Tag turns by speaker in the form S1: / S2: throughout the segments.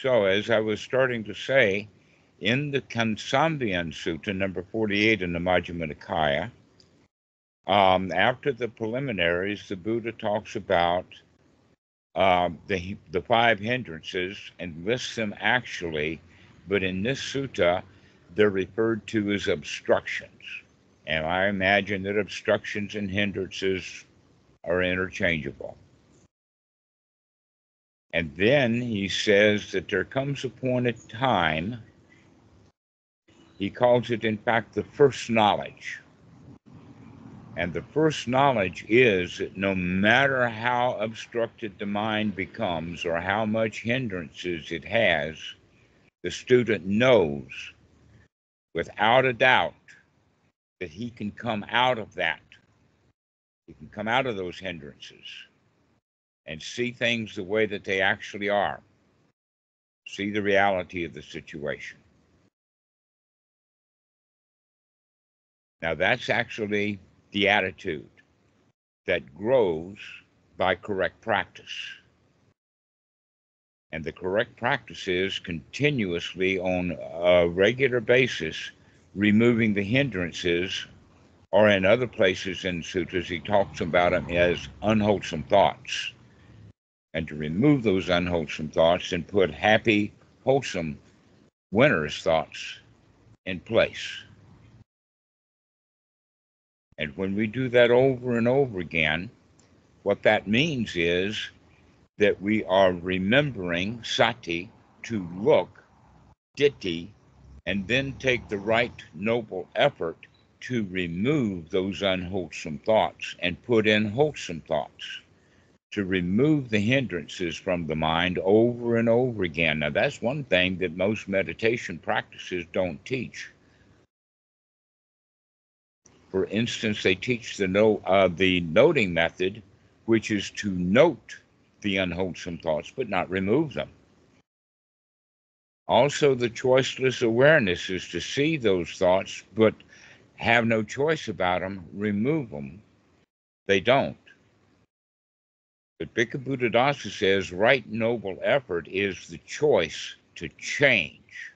S1: So, as I was starting to say, in the Kansambian Sutta, number 48 in the Majjhima Nikaya, after the preliminaries, the Buddha talks about the five hindrances and lists them actually, but in this sutta, they're referred to as obstructions. And I imagine that obstructions and hindrances are interchangeable. And then he says that there comes a point in time, he calls it, in fact, the first knowledge. And the first knowledge is that no matter how obstructed the mind becomes or how much hindrances it has, the student knows without a doubt that he can come out of that. He can come out of those hindrances and see things the way that they actually are, see the reality of the situation. Now, that's actually the attitude that grows by correct practice. And the correct practice is continuously, on a regular basis, removing the hindrances, or in other places in sutras, he talks about them as unwholesome thoughts. And to remove those unwholesome thoughts and put happy, wholesome, winner's thoughts in place. And when we do that over and over again, what that means is that we are remembering sati, to look, ditti, and then take the right noble effort to remove those unwholesome thoughts and put in wholesome thoughts, to remove the hindrances from the mind over and over again. Now, that's one thing that most meditation practices don't teach. For instance, they teach the noting method, which is to note the unwholesome thoughts, but not remove them. Also, the choiceless awareness is to see those thoughts, but have no choice about them, remove them. They don't. But Bhikkhu Buddhadasa says right noble effort is the choice to change,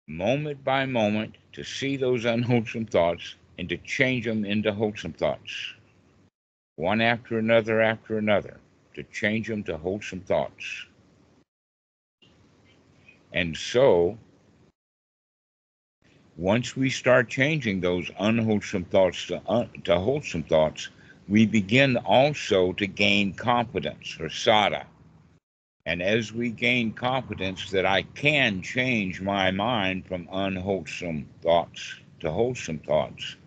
S1: moment by moment, to see those unwholesome thoughts and to change them into wholesome thoughts, one after another, to change them to wholesome thoughts. And so, once we start changing those unwholesome thoughts to wholesome thoughts, we begin also to gain confidence, or saddha. And as we gain confidence that I can change my mind from unwholesome thoughts to wholesome thoughts,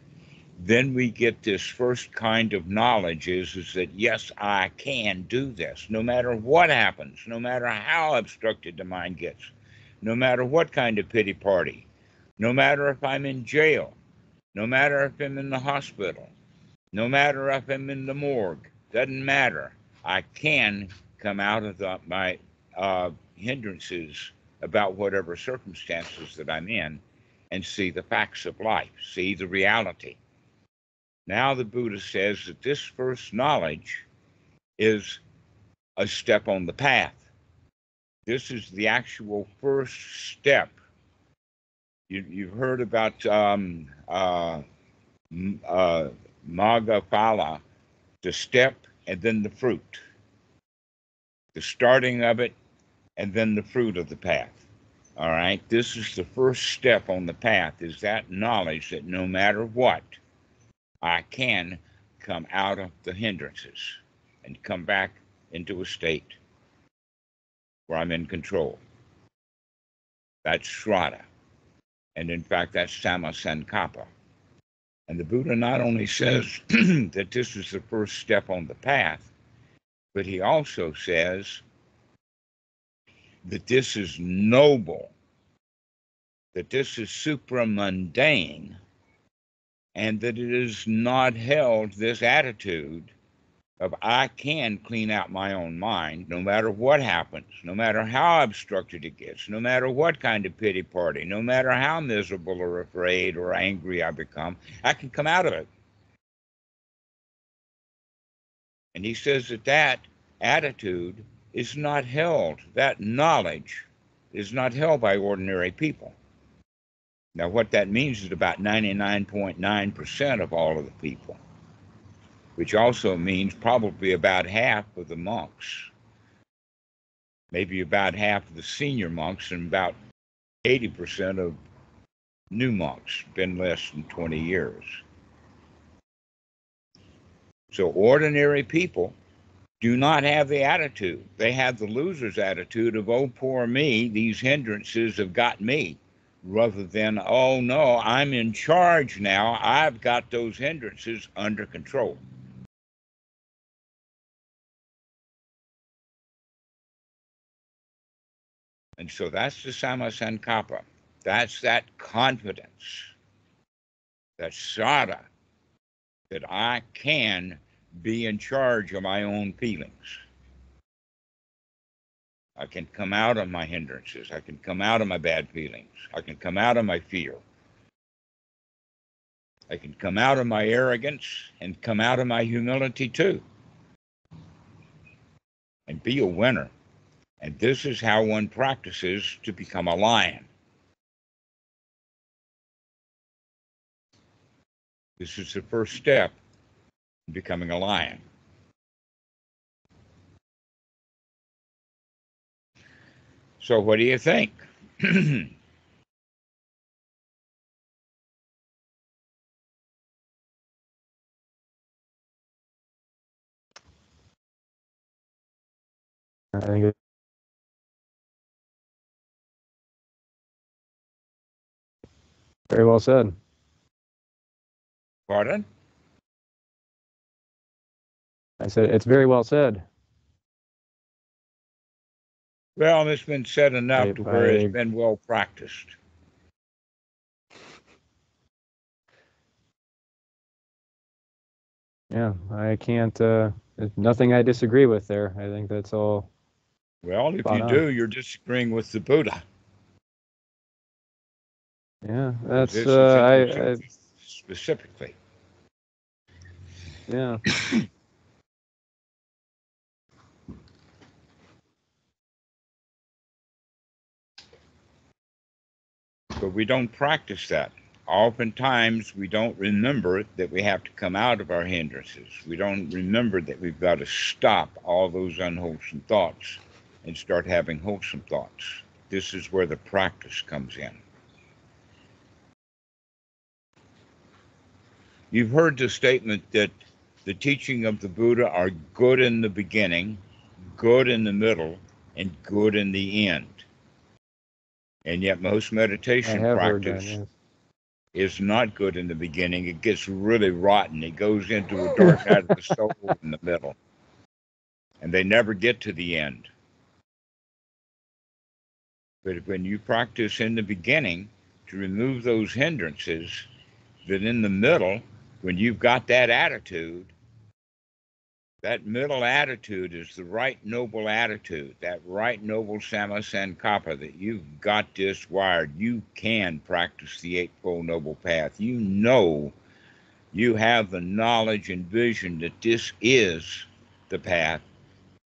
S1: then we get this first kind of knowledge is that, yes, I can do this, no matter what happens, no matter how obstructed the mind gets, no matter what kind of pity party, no matter if I'm in jail, no matter if I'm in the hospital, no matter if I'm in the morgue, doesn't matter. I can come out of my hindrances about whatever circumstances that I'm in and see the facts of life, see the reality. Now the Buddha says that this first knowledge is a step on the path. This is the actual first step. You've heard about Magga the step and then the fruit, the starting of it and then the fruit of the path. All right, this is the first step on the path, is that knowledge that no matter what, I can come out of the hindrances and come back into a state where I'm in control. That's Shraddha. And in fact, that's Sammasankappa. And the Buddha not only says that this is the first step on the path, but he also says that this is noble, that this is supramundane, and that it is not held, this attitude of I can clean out my own mind no matter what happens, no matter how obstructed it gets, no matter what kind of pity party, no matter how miserable or afraid or angry I become, I can come out of it. And he says that that attitude is not held, that knowledge is not held by ordinary people. Now, what that means is about 99.9% of all of the people, which also means probably about half of the monks, maybe about half of the senior monks, and about 80% of new monks, been less than 20 years. So ordinary people do not have the attitude. They have the loser's attitude of, oh, poor me, these hindrances have got me, rather than, oh, no, I'm in charge now. I've got those hindrances under control. And so that's the Samasankappa. That's that confidence, that sada, that I can be in charge of my own feelings. I can come out of my hindrances. I can come out of my bad feelings. I can come out of my fear. I can come out of my arrogance and come out of my humility too, and be a winner. And this is how one practices to become a lion. This is the first step in becoming a lion. So what do you think?
S2: I think it's very well said.
S1: Pardon?
S2: I said it's very well said.
S1: Well, it's been said enough to where it's
S2: I
S1: been well practiced.
S2: yeah, I can't. There's nothing I disagree with there. I think that's all
S1: Well, if
S2: spot
S1: you
S2: on.
S1: do, you're disagreeing with the Buddha.
S2: Yeah,
S1: Because
S2: that's
S1: this is introduced specifically.
S2: yeah.
S1: But we don't practice that. Oftentimes, we don't remember that we have to come out of our hindrances. We don't remember that we've got to stop all those unwholesome thoughts and start having wholesome thoughts. This is where the practice comes in. You've heard the statement that the teaching of the Buddha are good in the beginning, good in the middle, and good in the end. And yet most
S2: I
S1: meditation
S2: have heard that.
S1: practice
S2: Yes.
S1: is not good in the beginning. It gets really rotten. It goes into a dark night of the soul in the middle. And they never get to the end. But when you practice in the beginning to remove those hindrances, then in the middle, when you've got that middle attitude is the right noble attitude, that right noble Samasankappa, that you've got this wired. You can practice the Eightfold Noble Path. You know, you have the knowledge and vision that this is the path,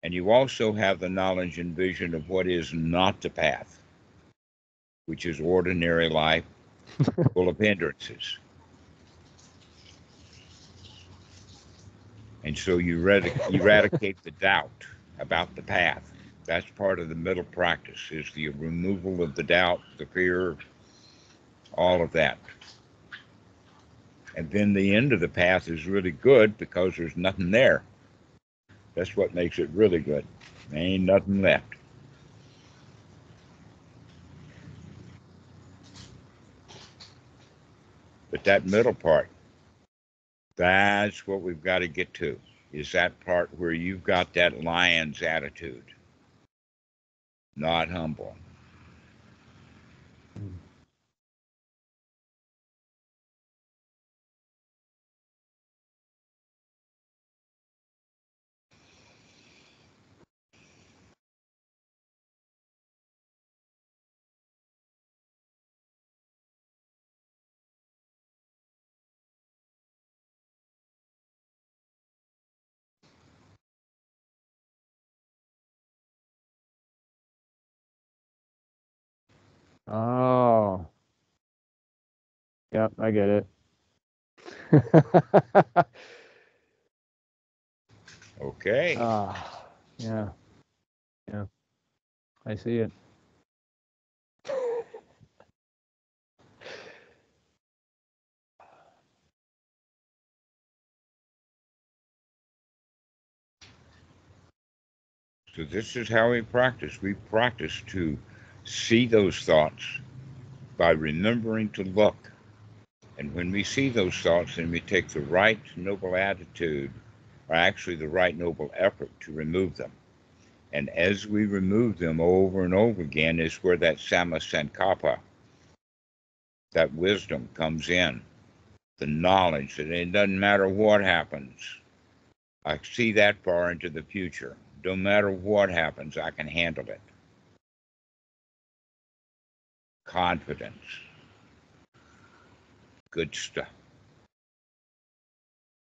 S1: and you also have the knowledge and vision of what is not the path, which is ordinary life full of hindrances. And so you eradicate the doubt about the path. That's part of the middle practice, is the removal of the doubt, the fear, all of that. And then the end of the path is really good because there's nothing there. That's what makes it really good. There ain't nothing left. But that middle part, that's what we've got to get to, is that part where you've got that lion's attitude, not humble.
S2: Oh. Yep, I get it.
S1: Okay.
S2: Yeah. Yeah. I see it.
S1: So this is how we practice. We practice to see those thoughts by remembering to look. And when we see those thoughts, then we take the right noble attitude, or actually the right noble effort to remove them. And as we remove them over and over again is where that Samma Sankappa, that wisdom comes in. The knowledge that it doesn't matter what happens. I see that far into the future. No matter what happens, I can handle it. Confidence. Good stuff.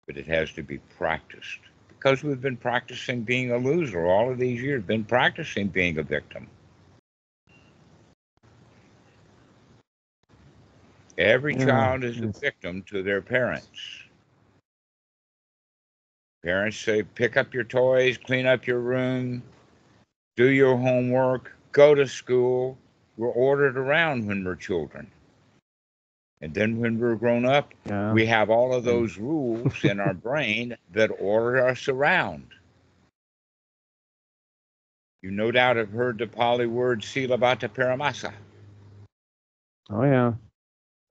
S1: But it has to be practiced. Because we've been practicing being a loser all of these years, been practicing being a victim. Every child is a victim to their parents. Parents say, pick up your toys, clean up your room, do your homework, go to school. We're ordered around when we're children. And then when we're grown up, we have all of those rules in our brain that order us around. You no doubt have heard the Pali word Silabata Paramasa.
S2: Oh, yeah.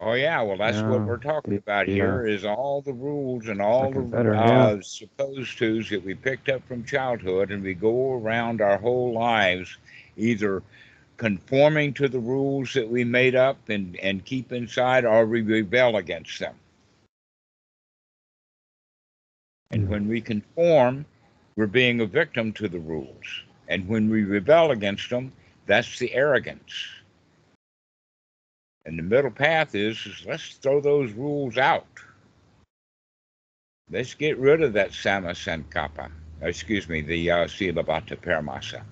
S1: Oh, yeah. Well, that's what we're talking about here is all the rules and all the supposed tos that we picked up from childhood, and we go around our whole lives either conforming to the rules that we made up and keep inside, or we rebel against them. And when we conform, we're being a victim to the rules. And when we rebel against them, that's the arrogance. And the middle path is let's throw those rules out. Let's get rid of that Samma Sankappa. Excuse me, the Silabata Paramasa.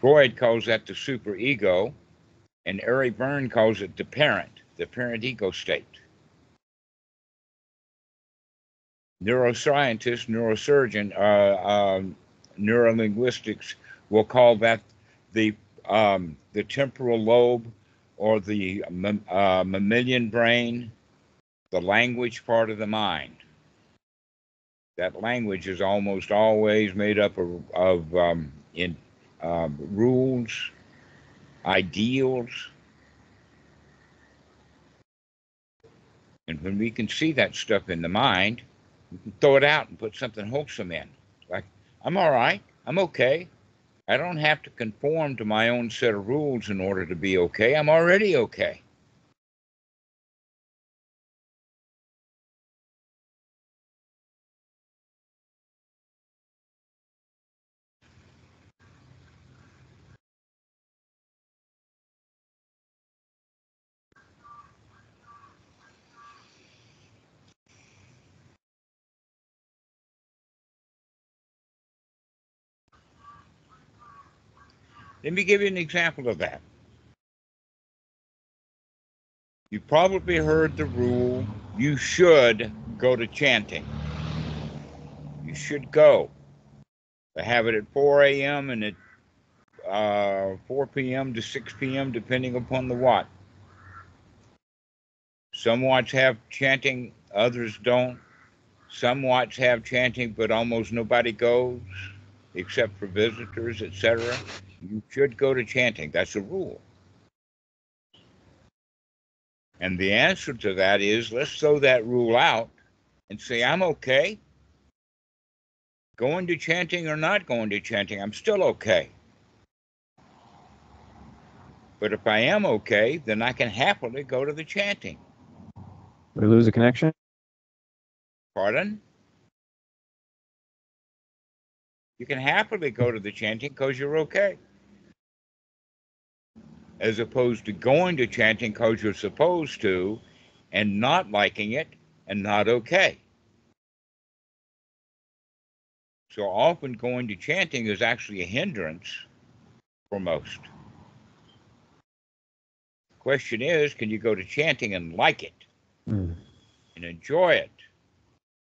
S1: Freud calls that the superego, and Eric Berne calls it the parent ego state. Neuroscientists, neurosurgeon, neurolinguistics will call that the temporal lobe, or the mammalian brain, the language part of the mind. That language is almost always made up of rules, ideals. And when we can see that stuff in the mind, we can throw it out and put something wholesome in. Like, I'm all right. I'm okay. I don't have to conform to my own set of rules in order to be okay. I'm already okay. Let me give you an example of that. You probably heard the rule, you should go to chanting. You should go. They have it at 4 a.m. and at 4 p.m. to 6 p.m., depending upon the watt. Some watts have chanting, others don't. Some watts have chanting, but almost nobody goes, except for visitors, etc. You should go to chanting. That's a rule. And the answer to that is, let's throw that rule out and say, I'm okay. Going to chanting or not going to chanting, I'm still okay. But if I am okay, then I can happily go to the chanting.
S2: We lose a connection?
S1: Pardon? You can happily go to the chanting because you're okay. As opposed to going to chanting because you're supposed to and not liking it and not okay. So often going to chanting is actually a hindrance for most. Question is, can you go to chanting and like it
S2: Mm.
S1: and enjoy it